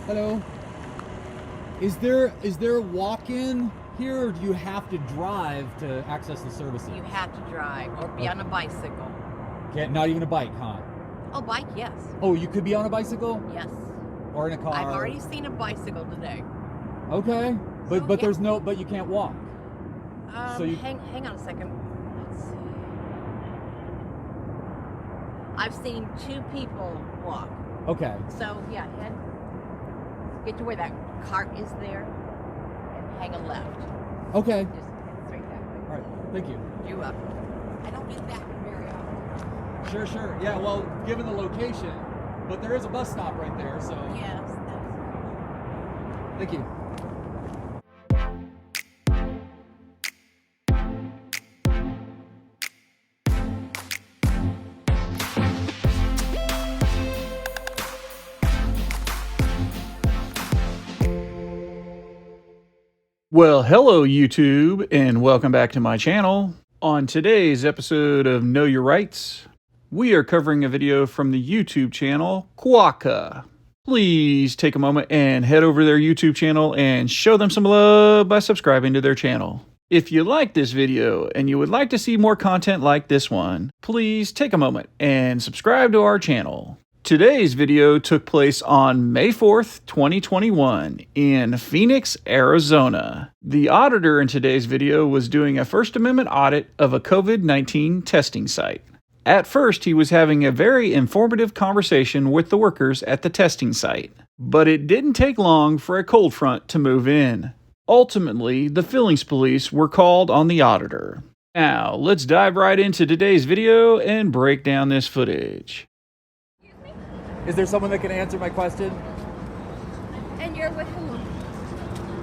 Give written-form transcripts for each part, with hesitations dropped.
Hello. Is there a walk-in here, or do you have to drive to access the services? You have to drive or be on a bicycle. Not even a bike, huh? Oh, bike, yes. Oh, you could be on a bicycle? Yes. Or in a car? I've already seen a bicycle today. Okay. But So, but yeah. there's no, but you can't walk. So you, hang on a second. Let's see. I've seen 2 people walk. okay. So yeah, get to where that cart is there and hang a left. Okay. Just head straight that way. All right. Thank you. You up. I don't get that very often. Sure. Yeah, well, given the location, but there is a bus stop right there, so. Yes, that's right. Thank you. Well, hello YouTube, and welcome back to my channel. On today's episode of Know Your Rights, we are covering a video from the YouTube channel Quokka. Please take a moment and head over to their YouTube channel and show them some love by subscribing to their channel. If you like this video and you would like to see more content like this one, please take a moment and subscribe to our channel. Today's video took place on May 4th, 2021 in Phoenix, Arizona. The auditor in today's video was doing a First Amendment audit of a COVID-19 testing site. At first, he was having a very informative conversation with the workers at the testing site, but it didn't take long for a cold front to move in. Ultimately, the Fillings police were called on the auditor. Now, let's dive right into today's video and break down this footage. Is there someone that can answer my question? And you're with whom?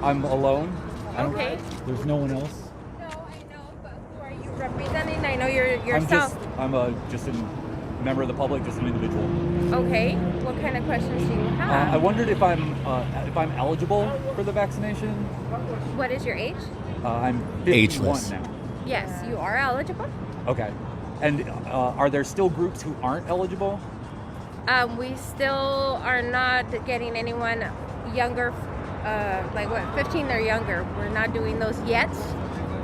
I'm alone. Okay. There's no one else. No, I know, but who are you representing? I know you're yourself. I'm just a member of the public, just an individual. Okay. What kind of questions do you have? I wondered if I'm eligible for the vaccination. What is your age? I'm 51 Ageless. now. Yes, you are eligible. Okay. And are there still groups who aren't eligible? We still are not getting anyone younger, like 15 or younger. We're not doing those yet.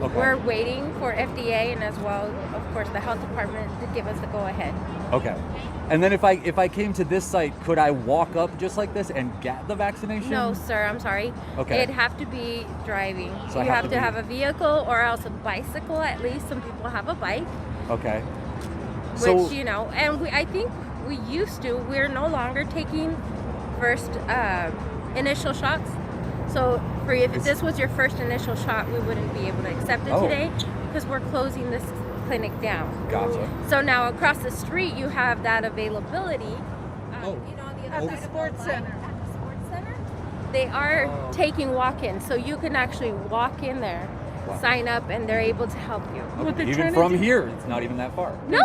Okay. We're waiting for FDA and as well, of course, the health department to give us the go-ahead. Okay. And then if I came to this site, could I walk up just like this and get the vaccination? No, sir, I'm sorry. Okay. It'd have to be driving. So I you have have to to be- have a vehicle or else a bicycle at least. Some people have a bike, Okay. which, you know, and I think we used to. We're no longer taking first initial shots. So if this was your first initial shot, we wouldn't be able to accept it Oh. today because we're closing this clinic down. Gotcha. So now across the street, you have that availability. Oh. You know, on the Oh. other side of the sports center. At the sports center, they are taking walk-ins, so you can actually walk in there, Wow. sign up, and they're able to help you. What they're Even trying from to do, here, it's not even that far. No,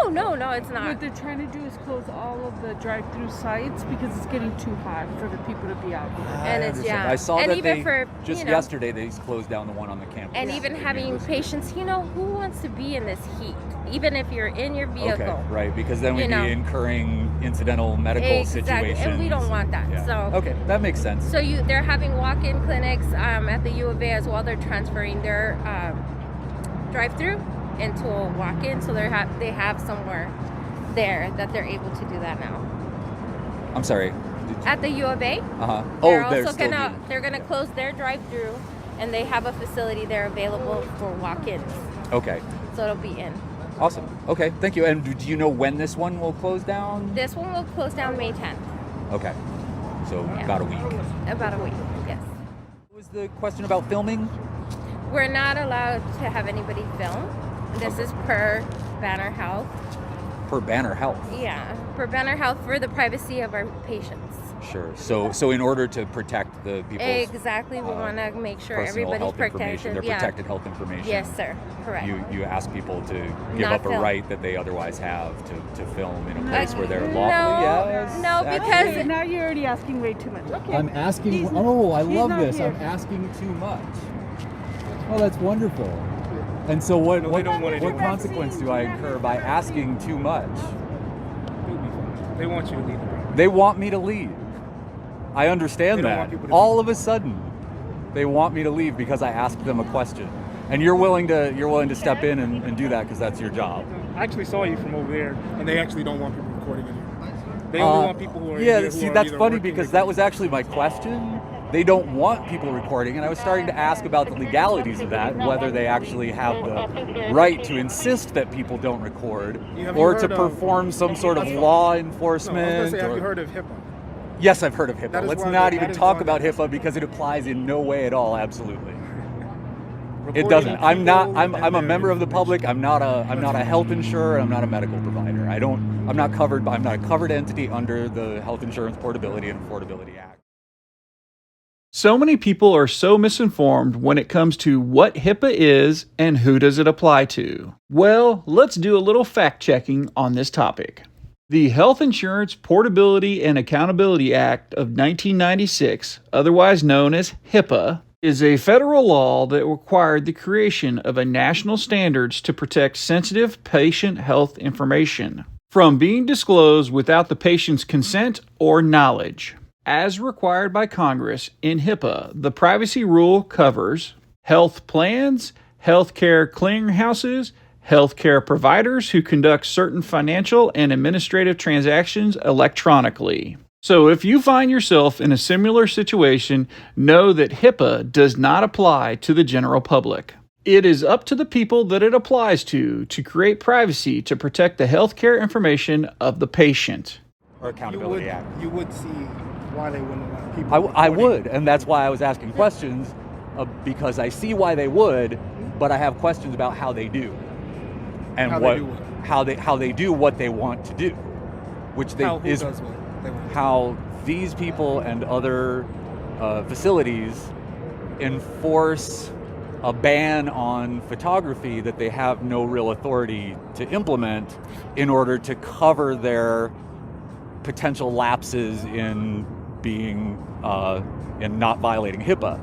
it's not. What they're trying to do is close all of the drive-through sites because it's getting too hot for the people to be out here. And I it's, understand. yeah. I saw And that even they for, just you know, yesterday they closed down the one on the campus. And even They having used- patients, you know, who wants to be in this heat? Even if you're in your vehicle. Okay, right, because then we'd You know. be incurring incidental medical Exactly, situations. and we don't want that, Yeah. so- Okay, that makes sense. So they're having walk-in clinics at the U of A as well. They're transferring their drive-through into a walk-in, so they have somewhere there that they're able to do that now. I'm sorry. At the U of A, Uh-huh. they're Oh, they're also still gonna doing- they're gonna close their drive-through, and they have a facility there available for walk-ins, Okay, so it'll be in. awesome. Okay, thank you. And do you know when this one will close down? This one will close down May 10th, Okay, so Yeah. about a week. about a week. Yes. What was the question about filming? We're not allowed to have anybody film. This is per Banner Health. Per Banner Health. Yeah, per Banner Health for the privacy of our patients. Sure. So in order to protect the people's Exactly. We want to make sure personal everybody's health information, protected. their Yeah. protected health information. Yes, sir. Correct. You ask people to give Not up a film. right that they otherwise have to film in a place where they're no, lawfully. Yes. no, actually. because- Okay, now you're already asking way too much. Okay. I'm asking. He's- Oh, I he's love not this. here. I'm asking too much. Oh, that's wonderful. And so what? No, they don't want what it. consequence do I incur by asking too much? You'll be fine. They want you to leave the property. They want me to leave. I understand They don't that. want people to All of a sudden, they want me to leave because I asked them a question. And you're willing to step in and do that because that's your job. I actually saw you from over there, and they actually don't want people recording in here. They only want people who are in Yeah, here who see, are that's either funny working because or- that was actually my question. They don't want people recording, and I was starting to ask about the legalities of that, whether they actually have the right to insist that people don't record, Have or you to heard of- perform some sort of No, law I was enforcement. going to say, have or- you heard of HIPAA? Yes, I've heard of That HIPAA. is Let's one not that- even that is talk one about that- HIPAA because it applies in no way at all. Absolutely, it Recording doesn't. I'm not. people I'm and a their member of the public. information. I'm not a health insurer. I'm not a medical provider. I'm not covered. I'm not a covered entity under the Health Insurance Portability and Affordability Act. So many people are so misinformed when it comes to what HIPAA is and who does it apply to. Well, let's do a little fact checking on this topic. The Health Insurance Portability and Accountability Act of 1996, otherwise known as HIPAA, is a federal law that required the creation of a national standards to protect sensitive patient health information from being disclosed without the patient's consent or knowledge. As required by Congress in HIPAA, the privacy rule covers health plans, healthcare clearinghouses, healthcare providers who conduct certain financial and administrative transactions electronically. So if you find yourself in a similar situation, know that HIPAA does not apply to the general public. It is up to the people that it applies to create privacy to protect the healthcare information of the patient. Or Accountability Act. You would see why they wouldn't want people I recording. would, and that's why I was asking questions, because I see why they would, but I have questions about how they do, and How they do what? how they do what they want to do, which they Who is does what they want to do? how these people and other facilities enforce a ban on photography that they have no real authority to implement in order to cover their potential lapses in being in not violating HIPAA.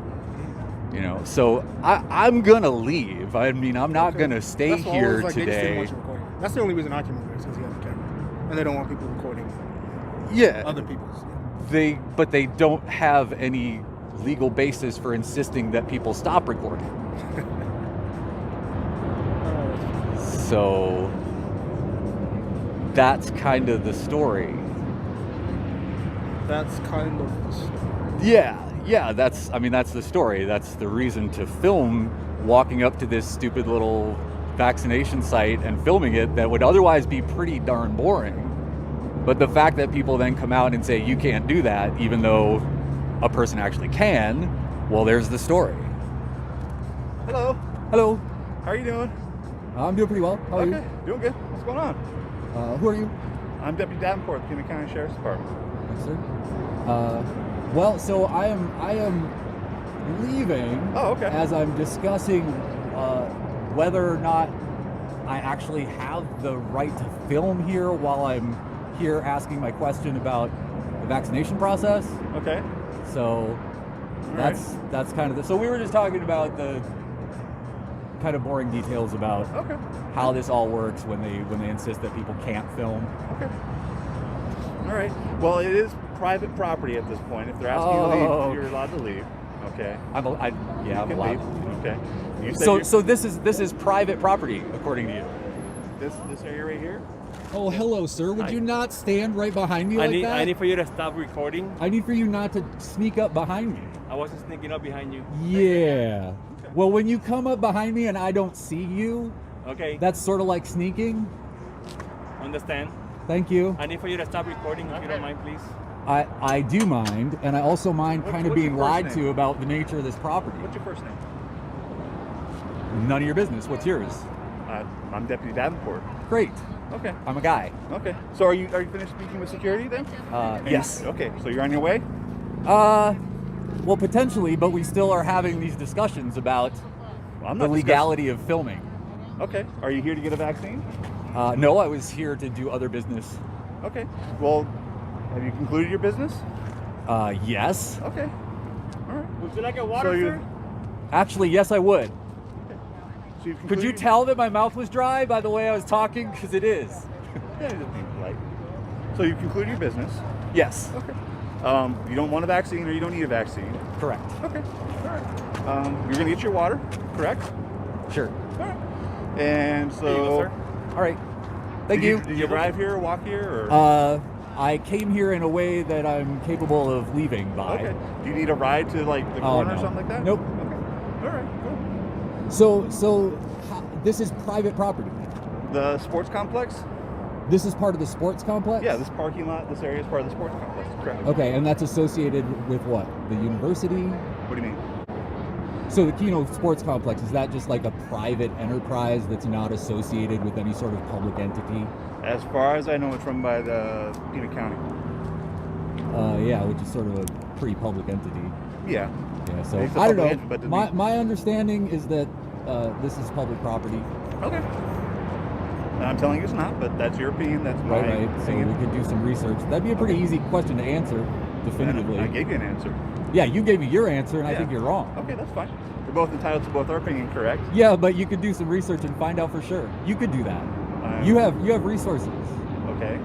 You know, so I'm gonna leave. I mean, I'm not gonna stay That's why I here was like, they just didn't today. want you recording. That's the only reason I came over here, is because he had a camera, and they don't want people recording Yeah, other people's. but they don't have any legal basis for insisting that people stop recording. So that's kind of the story. That's kind of the story. Yeah, that's the story. That's the reason to film walking up to this stupid little vaccination site and filming it that would otherwise be pretty darn boring. But the fact that people then come out and say you can't do that, even though a person actually can, well, there's the story. Hello. Hello. How are you doing? I'm doing pretty well. How are Okay, doing good. What's going on? you? Who are you? I'm Deputy Davenport, Pima County Sheriff's Department. Yes, sir. Well, so I am leaving. Oh, okay. As I'm discussing whether or not I actually have the right to film here while I'm here asking my question about the vaccination process. Okay. So that's kind of so we were just talking about the kind of boring details about Okay. how this all works when they insist that people can't film. Okay. All right. Well, it is private property at this point. If they're asking you to Oh. leave, you're allowed to leave. Okay. I'm You allowed. can leave. Okay. You said So this is private property according to you. this area right here. Oh, hello, sir. Would Hi. you not stand right behind me I like need that? I need for you to stop recording. I need for you not to sneak up behind me. I wasn't sneaking up behind you. Yeah. Well, when you come up behind me and I don't see you, Okay. that's sort of like sneaking. Understand? Thank you. I need for you to stop recording if you don't mind, please. I do mind, and I also mind kind of what's being your first lied name? to about the nature of this property. What's your first name? None of your business. What's yours? I'm Deputy Davenport. Great. Okay. I'm a guy. Okay. So are you finished speaking with security then? Yes. Okay. So you're on your way? Well, potentially, but we still are having these discussions about Well, I'm the not legality of filming. discussing- Okay. Are you here to get a vaccine? No, I was here to do other business. Okay. Well, have you concluded your business? Yes. Okay. All right. Would you like a water, So you- sir? Actually, yes, I would. So you've Could you concluded- tell that my mouth was dry by the way I was talking? Because it is. Yeah, just being polite. So you concluded your business. Yes. Okay. You don't want a vaccine or you don't need a vaccine. Correct. Okay. All right. You're gonna get your water, correct? Sure. All right. And so, Here you go, sir. All right. Thank you. Did you arrive here or walk here? Or? I came here in a way that I'm capable of leaving by. Okay. Do you need a ride to like the corner or something like that? Nope. Okay. All right. Cool. So this is private property. The sports complex? This is part of the sports complex? Yeah, this parking lot, this area is part of the sports complex. Correct. Okay, and that's associated with what? The university? What do you mean? So the Keno Sports Complex, is that just like a private enterprise that's not associated with any sort of public entity? As far as I know, it's run by the Pima County. Yeah, which is sort of a pretty public entity. Yeah. Yeah, so It's a I don't public know. entity, but My understanding is that this is public property. Okay. And I'm telling you it's not, but that's your opinion. That's my Right. So opinion. we could do some research. That'd be a pretty easy question to answer, definitively. I gave you an answer. Yeah, you gave me your answer, and I Yeah. think you're wrong. Okay, that's fine. We're both entitled to both our opinion, correct? Yeah, but you could do some research and find out for sure. You could do that. You have resources. Okay.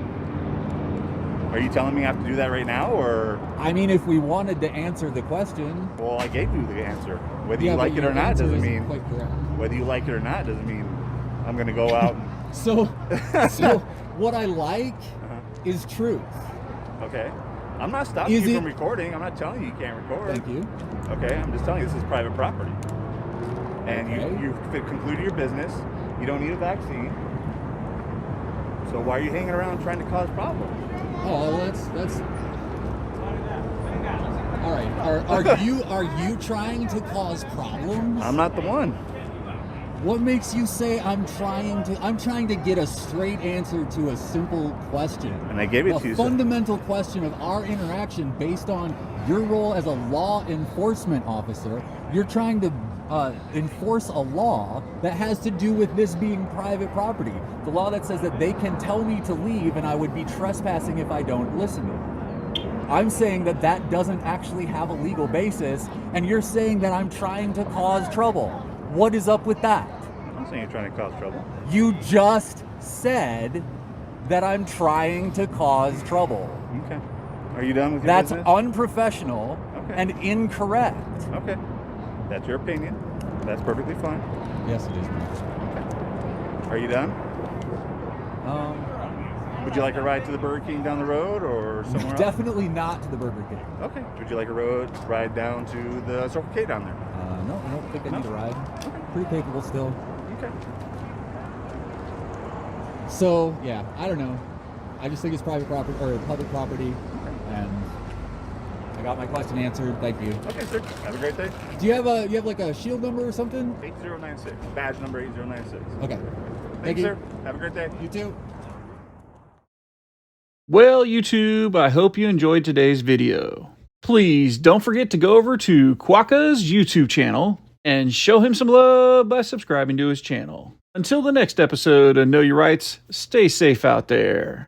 Are you telling me I have to do that right now, or? I mean, if we wanted to answer the question. Well, I gave you the answer. Whether Yeah, you but like it your or not answer doesn't isn't mean. quite correct. Whether you like it or not doesn't mean I'm going to go out. So what I like is truth. Okay. I'm not stopping Is you it- from recording. I'm not telling you you can't record. Thank you. Okay, I'm just telling you this is private property. And Okay. you've concluded your business. You don't need a vaccine. So why are you hanging around trying to cause problems? Oh, that's. All right. Are you trying to cause problems? I'm not the one. What makes you say I'm trying to get a straight answer to a simple question? And I gave it a to you. So fundamental question of our interaction based on your role as a law enforcement officer. You're trying to enforce a law that has to do with this being private property. The law that says that they can tell me to leave and I would be trespassing if I don't listen to them. I'm saying that that doesn't actually have a legal basis, and you're saying that I'm trying to cause trouble. What is up with that? I'm saying you're trying to cause trouble. You just said that I'm trying to cause trouble. Okay. Are you done with your That's business? unprofessional and incorrect. Okay. That's your opinion. That's perfectly fine. Yes, it is. Are you done? Would you like a ride to the Burger King down the road or somewhere else? Definitely not to the Burger King. Okay. Would you like a ride down to the Circle K down there? No, I don't think I need a ride. Pretty capable still. Okay. So, yeah, I don't know. I just think it's private property or public property, and I got my question answered. Thank you. Okay, sir. Have a great day. Do you have like a shield number or something? 8096. Badge number 8096. Okay. Thank you, sir. Have a great day. You too. Well, YouTube, I hope you enjoyed today's video. Please don't forget to go over to Quacka's YouTube channel and show him some love by subscribing to his channel. Until the next episode of Know Your Rights, stay safe out there.